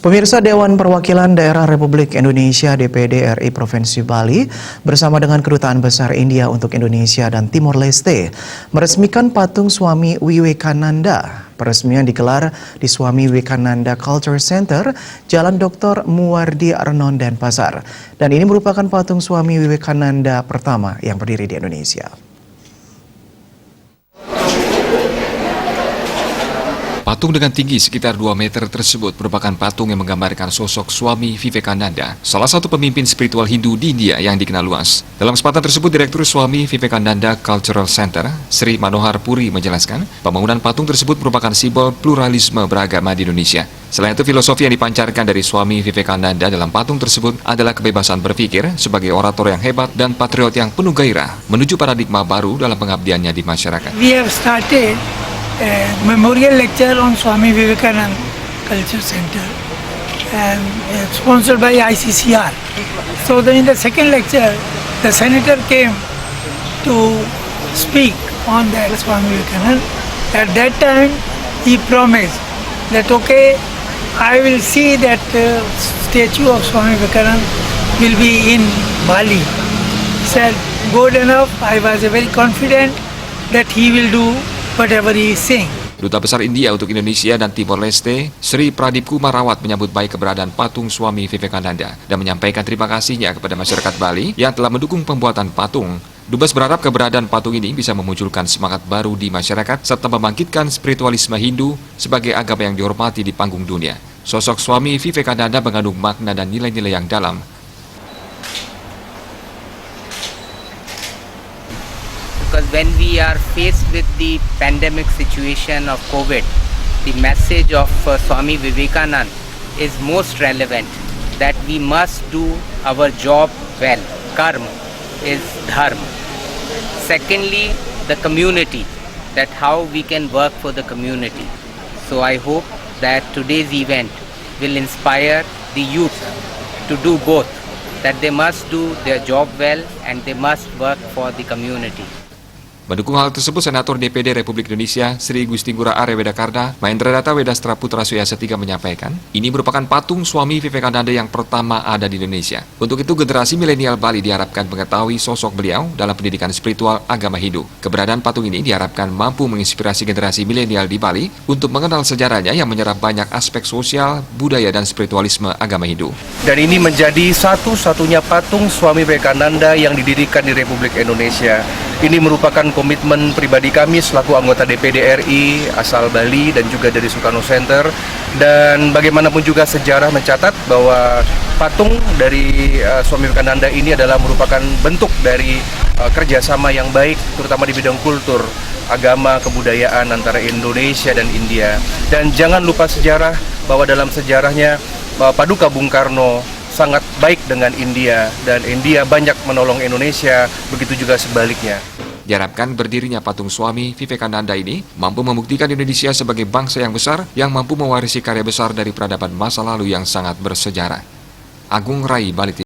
Pemirsa, Dewan Perwakilan Daerah Republik Indonesia (DPD RI) Provinsi Bali bersama dengan Kedutaan Besar India untuk Indonesia dan Timor Leste meresmikan patung Swami Vivekananda. Peresmian digelar di Swami Vivekananda Culture Center, Jalan Dr. Muwardi Arnon, Denpasar. Dan ini merupakan patung Swami Vivekananda pertama yang berdiri di Indonesia. Patung dengan tinggi sekitar 2 meter tersebut merupakan patung yang menggambarkan sosok Swami Vivekananda, salah satu pemimpin spiritual Hindu di India yang dikenal luas. Dalam kesempatan tersebut, Direktur Swami Vivekananda Cultural Center, Sri Manohar Puri, menjelaskan pembangunan patung tersebut merupakan simbol pluralisme beragama di Indonesia. Selain itu, filosofi yang dipancarkan dari Swami Vivekananda dalam patung tersebut adalah kebebasan berpikir sebagai orator yang hebat dan patriot yang penuh gairah menuju paradigma baru dalam pengabdiannya di masyarakat. We have started a memorial lecture on Swami Vivekananda Culture Center and sponsored by ICCR. So then in the second lecture, the senator came to speak on that Swami Vivekananda. At that time, he promised that okay, I will see that statue of Swami Vivekananda will be in Bali. He said, good enough. I was very confident that he will do whatever he is saying. Duta Besar India untuk Indonesia dan Timor Leste, Sri Pradip Kumarawat, menyambut baik keberadaan patung Swami Vivekananda dan menyampaikan terima kasihnya kepada masyarakat Bali yang telah mendukung pembuatan patung. Dubes berharap keberadaan patung ini bisa memunculkan semangat baru di masyarakat serta membangkitkan spiritualisme Hindu sebagai agama yang dihormati di panggung dunia. Sosok Swami Vivekananda mengandung makna dan nilai-nilai yang dalam. Because when we are faced with the pandemic situation of COVID, the message of Swami Vivekananda is most relevant, that we must do our job well. Karma is dharma. Secondly, the community, that how we can work for the community. So I hope that today's event will inspire the youth to do both, that they must do their job well and they must work for the community. Mendukung hal tersebut, Senator DPD Republik Indonesia Sri Gustinggura Arya Wedakarda Mahendra Wedastra Putra Suyasa III menyampaikan, ini merupakan patung Swami Vivekananda yang pertama ada di Indonesia. Untuk itu, generasi milenial Bali diharapkan mengetahui sosok beliau dalam pendidikan spiritual agama Hindu. Keberadaan patung ini diharapkan mampu menginspirasi generasi milenial di Bali untuk mengenal sejarahnya yang menyerap banyak aspek sosial, budaya, dan spiritualisme agama Hindu. Dan ini menjadi satu-satunya patung Swami Vivekananda yang didirikan di Republik Indonesia. Ini merupakan komitmen pribadi kami selaku anggota DPD RI asal Bali dan juga dari Sukarno Center. Dan bagaimanapun juga sejarah mencatat bahwa patung dari Swami Vivekananda ini adalah merupakan bentuk dari kerjasama yang baik, terutama di bidang kultur, agama, kebudayaan antara Indonesia dan India. Dan jangan lupa sejarah, bahwa dalam sejarahnya Paduka Bung Karno sangat baik dengan India, dan India banyak menolong Indonesia, begitu juga sebaliknya. Diharapkan berdirinya patung Swami Vivekananda ini mampu membuktikan Indonesia sebagai bangsa yang besar yang mampu mewarisi karya besar dari peradaban masa lalu yang sangat bersejarah. Agung Rai, Bali.